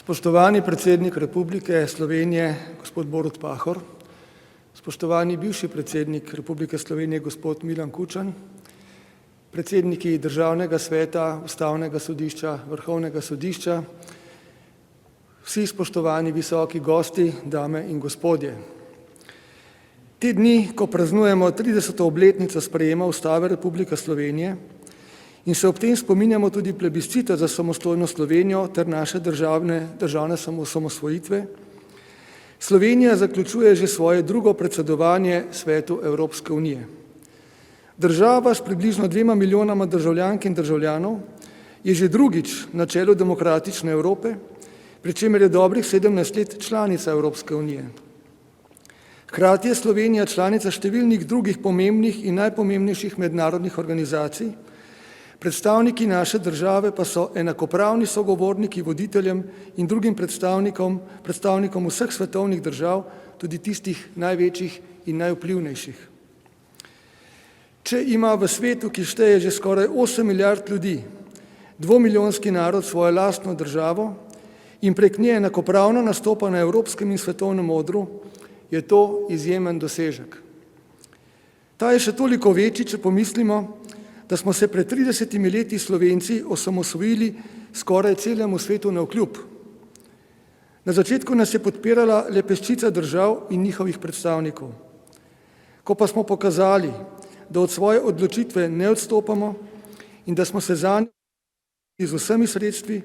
Spoštovani predsednik Republike Slovenije, gospod Borut Pahor, spoštovani bivši predsednik Republike Slovenije, gospod Milan Kučan, predsedniki Državnega sveta, Ustavnega sodišča, Vrhovnega sodišča, vsi spoštovani visoki gosti, dame in gospodje. Te dni, ko praznujemo 30. obletnico sprejema Ustave Republike Slovenije in se ob tem spominjamo tudi plebiscita za samostojno Slovenijo ter naše državne osamosvojitve, Slovenija zaključuje že svoje drugo predsedovanje Svetu Evropske unije. Država s približno 2 milijonama državljank in državljanov je že drugič na čelu demokratične Evrope, pri čemer je dobrih 17 let članica Evropske unije. Hkrati je Slovenija članica številnih drugih pomembnih in najpomembnejših mednarodnih organizacij, predstavniki naše države pa so enakopravni sogovorniki voditeljem in drugim predstavnikom vseh svetovnih držav, tudi tistih največjih in najvplivnejših. Če ima v svetu, ki šteje že skoraj 8 milijard ljudi, dvomilijonski narod svojo lastno državo in prek nje enakopravno nastopa na evropskem in svetovnem odru, je to izjemen dosežek. Ta je še toliko večji, če pomislimo, da smo se pred 30 leti Slovenci osamosvojili skoraj celemu svetu navkljub. Na začetku nas je podpirala le peščica držav in njihovih predstavnikov. Ko pa smo pokazali, da od svoje odločitve ne odstopamo in da smo se zanjo z vsemi sredstvi,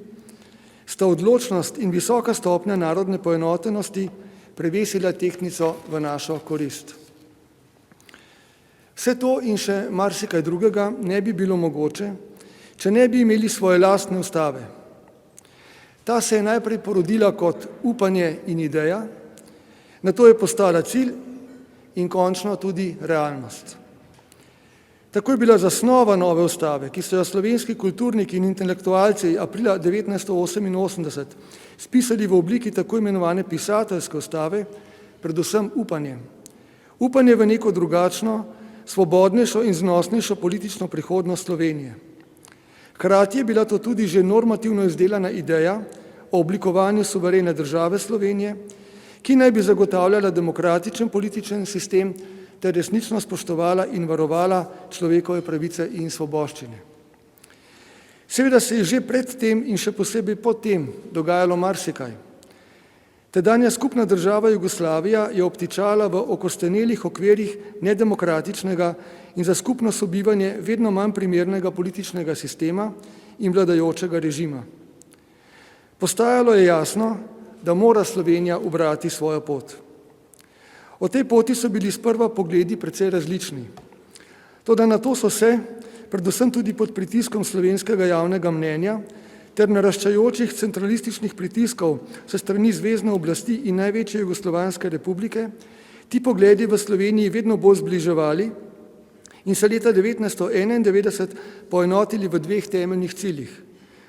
sta odločnost in visoka stopnja narodne poenotenosti prevesila tehtnico v našo korist. Vse to in še marsikaj drugega ne bi bilo mogoče, če ne bi imeli svoje lastne ustave. Ta se je najprej porodila kot upanje in ideja, nato je postala cilj in končno tudi realnost. Tako je bila zasnova nove ustave, ki so jo slovenski kulturniki in intelektualci aprila 1988 spisali v obliki tako imenovane pisateljske ustave, predvsem upanje. Upanje v neko drugačno, svobodnejšo in znosnejšo politično prihodnost Slovenije. Hkrati je bila to tudi že normativno izdelana ideja o oblikovanju suverene države Slovenije, ki naj bi zagotavljala demokratičen političen sistem ter resnično spoštovala in varovala človekove pravice in svoboščine. Seveda se je že pred tem in še posebej po tem dogajalo marsikaj. Tedanja skupna država Jugoslavija je obtičala v okostenelih okvirih nedemokratičnega in za skupno sobivanje vedno manj primernega političnega sistema in vladajočega režima. Postajalo je jasno, da mora Slovenija ubrati svojo pot. O tej poti so bili sprva pogledi precej različni. Toda na to so se, predvsem tudi pod pritiskom slovenskega javnega mnenja, ter naraščajočih centralističnih pritiskov se strani zvezne oblasti in največje jugoslovanske republike, ti pogledi v Sloveniji vedno bolj zbliževali in se leta 1991 poenotili v dveh temeljnih ciljih.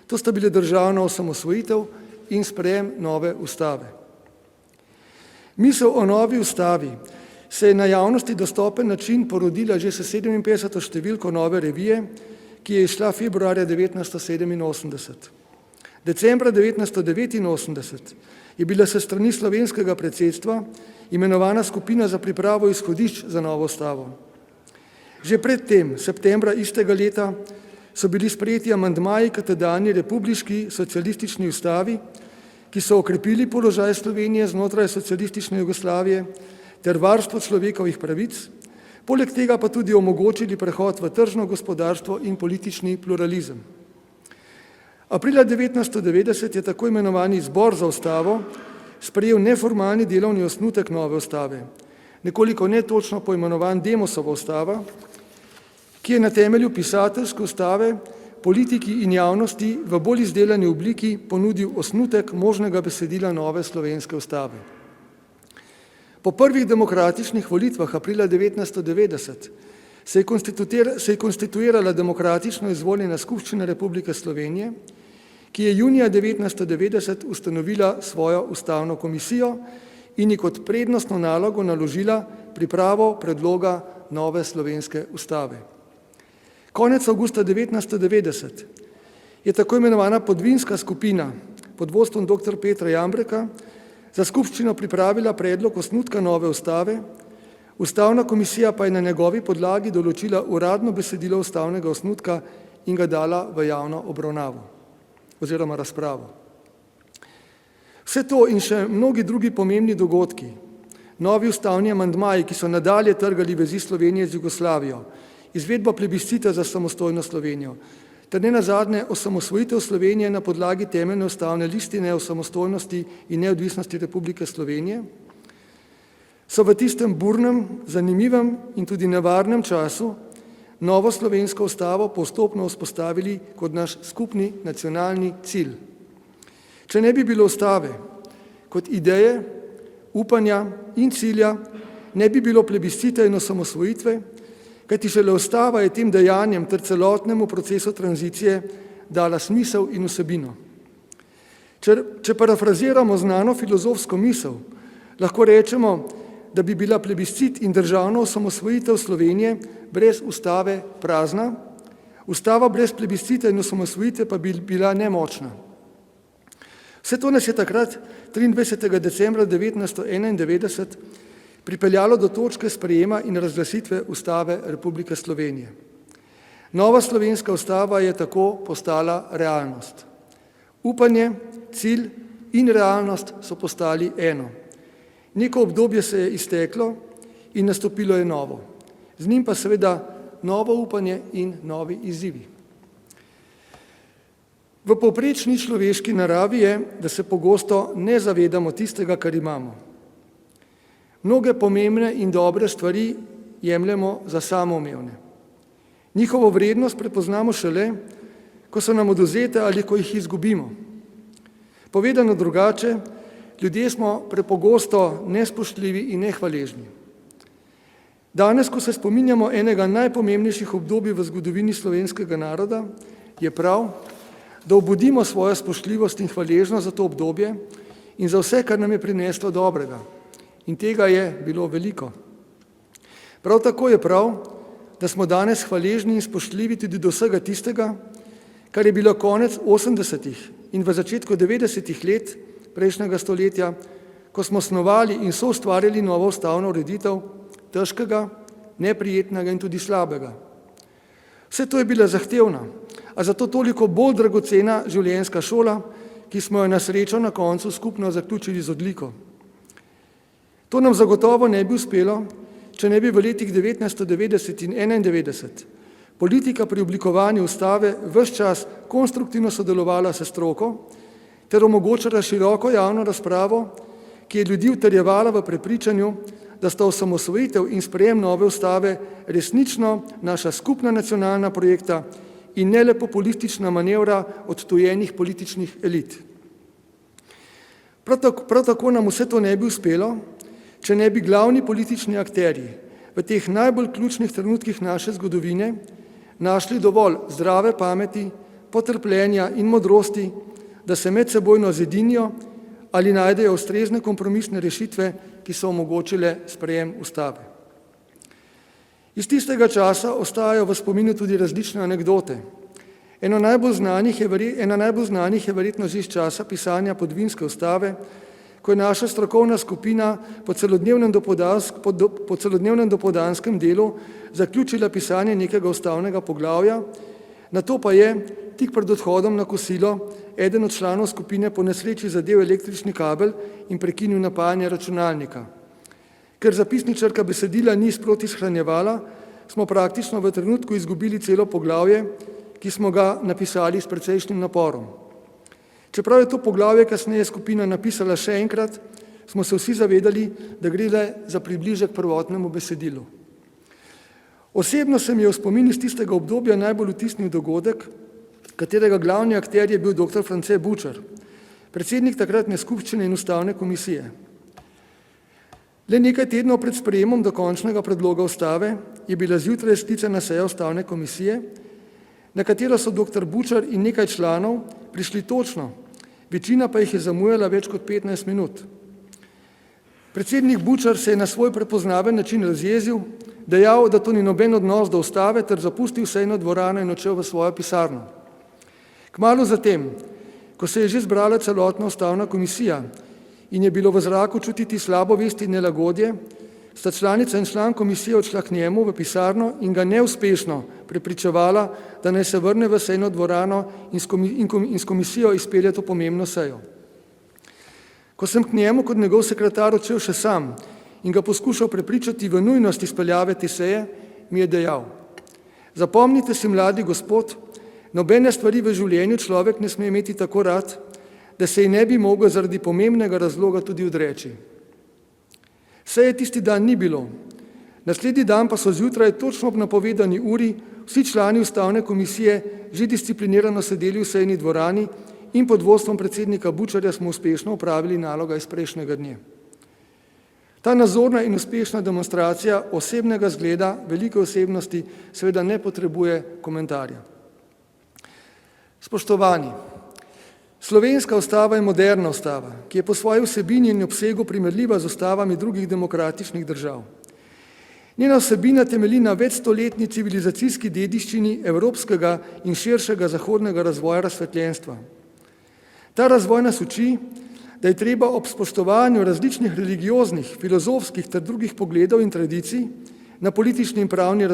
To sta bile državna osamosvojitev in sprejem nove ustave. Misel o novi ustavi se je na javnosti dostopen način porodila že s 57. številko Nove revije, ki je izšla februarja 1987. Decembra 1989 je bila se strani slovenskega predsedstva imenovana skupina za pripravo izhodišč za novo ustavo. Že predtem, septembra istega leta, so bili sprejeti amandmaji k tedanji republiški socialistični ustavi, ki so okrepili položaj Slovenije znotraj socialistične Jugoslavije ter varstvo človekovih pravic, poleg tega pa tudi omogočili prehod v tržno gospodarstvo in politični pluralizem. Aprila 1990 je tako imenovani Zbor za ustavo sprejel neformalni delovni osnutek nove ustave, nekoliko netočno poimenovan Demosova ustava, ki je na temelju pisateljske ustave politiki in javnosti v bolj izdelani obliki ponudil osnutek možnega besedila nove slovenske ustave. Po prvih demokratičnih volitvah aprila 1990 se je konstituirala demokratično izvoljena Skupščina Republike Slovenije, ki je junija 1990 ustanovila svojo ustavno komisijo in ji kot prednostno nalogo naložila pripravo predloga nove slovenske ustave. Konec avgusta 1990 je tako imenovana podvinska skupina pod vodstvom dr. Petra Jambreka za skupščino pripravila predlog osnutka nove ustave, Ustavna komisija pa je na njegovi podlagi določila uradno besedilo ustavnega osnutka in ga dala v javno obravnavo oziroma razpravo. Vse to in še mnogi drugi pomembni dogodki, novi ustavni amandmaji, ki so nadalje trgali vezi Slovenije z Jugoslavijo, izvedba plebiscita za samostojno Slovenijo, ter nenazadnje osamosvojitev Slovenije na podlagi temeljne ustavne listine o samostojnosti in neodvisnosti Republike Slovenije, so v tistem burnem, zanimivem in tudi nevarnem času novo slovensko ustavo postopno vzpostavili kot naš skupni nacionalni cilj. Če ne bi bilo ustave kot ideje, upanja in cilja, ne bi bilo plebiscita in osamosvojitve, kajti šele ustava je tem dejanjem ter celotnemu procesu tranzicije dala smisel in vsebino. Če parafraziramo znano filozofsko misel, lahko rečemo, da bi bila plebiscit in državno osamosvojitev Slovenije brez ustave prazna, ustava brez plebiscita in osamosvojitve pa bi bila nemočna. Vse to nas je takrat, 23. decembra 1991, pripeljalo do točke sprejema in razglasitve Ustave Republike Slovenije. Nova slovenska ustava je tako postala realnost. Upanje, cilj in realnost so postali eno. Neko obdobje se je izteklo in nastopilo je novo. Z njim pa seveda novo upanje in novi izzivi. V povprečni človeški naravi je, da se pogosto ne zavedamo tistega, kar imamo. Mnoge pomembne in dobre stvari jemljemo za samoumevne. Njihovo vrednost prepoznamo šele, ko so nam odvzete ali ko jih izgubimo. Povedano drugače, ljudje smo prepogosto nespoštljivi in nehvaležni. Danes, ko se spominjamo enega najpomembnejših obdobij v zgodovini slovenskega naroda, je prav, da obudimo svojo spoštljivost in hvaležnost za to obdobje in za vse, kar nam je prineslo dobrega. In tega je bilo veliko. Prav tako je prav, da smo danes hvaležni in spoštljivi tudi do vsega tistega, kar je bilo konec 80. in v začetku 90. let prejšnjega stoletja, ko smo snovali in soustvarjali novo ustavno ureditev, težkega, neprijetnega in tudi slabega. Vse to je bila zahtevna, a zato toliko bolj dragocena življenjska šola, ki smo jo na srečo na koncu skupno zaključili z odliko. To nam zagotovo ne bi uspelo, če ne bi v letih 1990 in 1991 politika pri oblikovanju ustave ves čas konstruktivno sodelovala s stroko ter omogočala široko javno razpravo, ki je ljudi utrjevala v prepričanju, da sta osamosvojitev in sprejem nove ustave resnično naša skupna nacionalna projekta in ne le populistična manevra odtujenih političnih elit. Prav tako nam vse to ne bi uspelo, če ne bi glavni politični akterji v teh najbolj ključnih trenutkih naše zgodovine našli dovolj zdrave pameti, potrpljenja in modrosti, da se medsebojno zedinijo ali najdejo ustrezne kompromisne rešitve, ki so omogočile sprejem ustave. Iz tistega časa ostajajo v spominu tudi različne anekdote. Ena najbolj znanih je verjetno že iz časa pisanja podvinske ustave, ko je naša strokovna skupina po celodnevnem dopoldanskem delu zaključila pisanje nekega ustavnega poglavja, nato pa je, tik pred odhodom na kosilo, eden od članov skupine po nesreči zadel električni kabel in prekinil napajanje računalnika. Ker zapisničarka besedila ni sproti shranjevala, smo praktično v trenutku izgubili celo poglavje, ki smo ga napisali s precejšnjim naporom. Čeprav je to poglavje kasneje skupina napisala še enkrat, smo se vsi zavedali, da gre le za približek prvotnemu besedilu. Osebno se mi je v spomin iz tistega obdobja najbolj vtisnil dogodek, katerega glavni akter je bil dr. France Bučar, predsednik takratne skupščine in ustavne komisije. Le nekaj tednov pred sprejemom dokončnega predloga ustave je bila zjutraj sklicana seja ustavne komisije, na katero so dr. Bučar in nekaj članov prišli točno, večina pa jih je zamujala več kot 15 minut. Predsednik Bučar se je na svoj prepoznaven način razjezil, dejal, da to ni noben odnos do ustave, ter zapustil sejno dvorano in odšel v svojo pisarno. Kmalu zatem, ko se je že zbrala celotna ustavna komisija in je bilo v zraku čutiti slabo vest in nelagodje, sta članica in član komisije odšla k njemu v pisarno in ga neuspešno prepričevala, da naj se vrne v sejno dvorano in s komisijo izpelje to pomembno sejo. Ko sem k njemu kot njegov sekretar odšel še sam in ga poskušal prepričati v nujnost izpeljave te seje, mi je dejal: zapomnite si, mladi gospod, nobene stvari v življenju človek ne sme imeti tako rad, da se ji ne bi mogel zaradi pomembnega razloga tudi odreči. Seje tisti dan ni bilo. Naslednji dan pa so zjutraj točno ob napovedani uri vsi člani ustavne komisije že disciplinirano sedeli v sejni dvorani in pod vodstvom predsednika Bučarja smo uspešno opravili naloga iz prejšnjega dne. Ta nazorna in uspešna demonstracija osebnega zgleda velike osebnosti seveda ne potrebuje komentarja. Spoštovani, slovenska ustava je moderna ustava, ki je po svoji vsebini in obsegu primerljiva z ustavami drugih demokratičnih držav. Njena vsebina temelji na večstoletni civilizacijski dediščini evropskega in širšega zahodnega razvoja razsvetljenstva. Ta razvoj nas uči, da je treba ob spoštovanju različnih religioznih, filozofskih ter drugih pogledov in tradicij na politični in pravni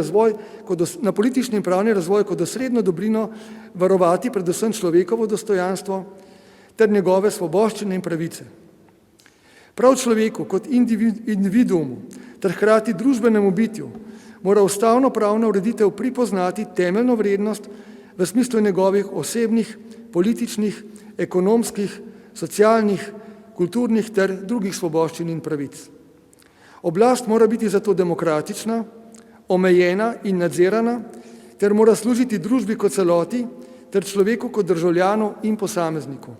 razvoj kot osrednjo dobrino varovati predvsem človekovo dostojanstvo ter njegove svoboščine in pravice. Prav človeku kot individuumu ter hkrati družbenemu bitju mora ustavno-pravna ureditev pripoznati temeljno vrednost v smislu njegovih osebnih, političnih, ekonomskih, socialnih, kulturnih ter drugih svoboščin in pravic. Oblast mora biti zato demokratična, omejena in nadzirana ter mora služiti družbi kot celoti ter človeku kot državljanu in posamezniku.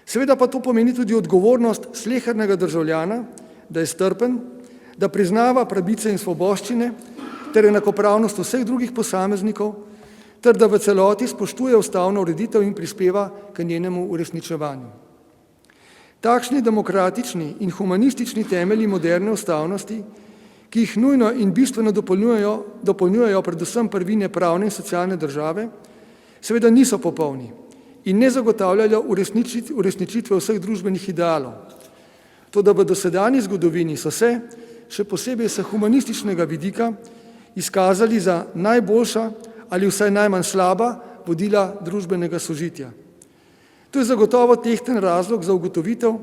Seveda pa to pomeni tudi odgovornost slehernega državljana, da je strpen, da priznava pravice in svoboščine ter enakopravnost vseh drugih posameznikov ter da v celoti spoštuje ustavno ureditev in prispeva k njenemu uresničevanju. Takšni demokratični in humanistični temelji moderne ustavnosti, ki jih nujno in bistveno dopolnjujejo predvsem prvine pravne in socialne države, seveda niso popolni in ne zagotavljajo uresničitve vseh družbenih idealov. Toda v dosedanji zgodovini so se, še posebej s humanističnega vidika, izkazali za najboljša ali vsaj najmanj slaba vodila družbenega sožitja. To je zagotovo tehten razlog za ugotovitev,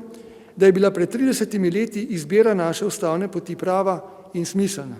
da je bila pred 30 leti izbira naše ustavne poti prava in smiselna.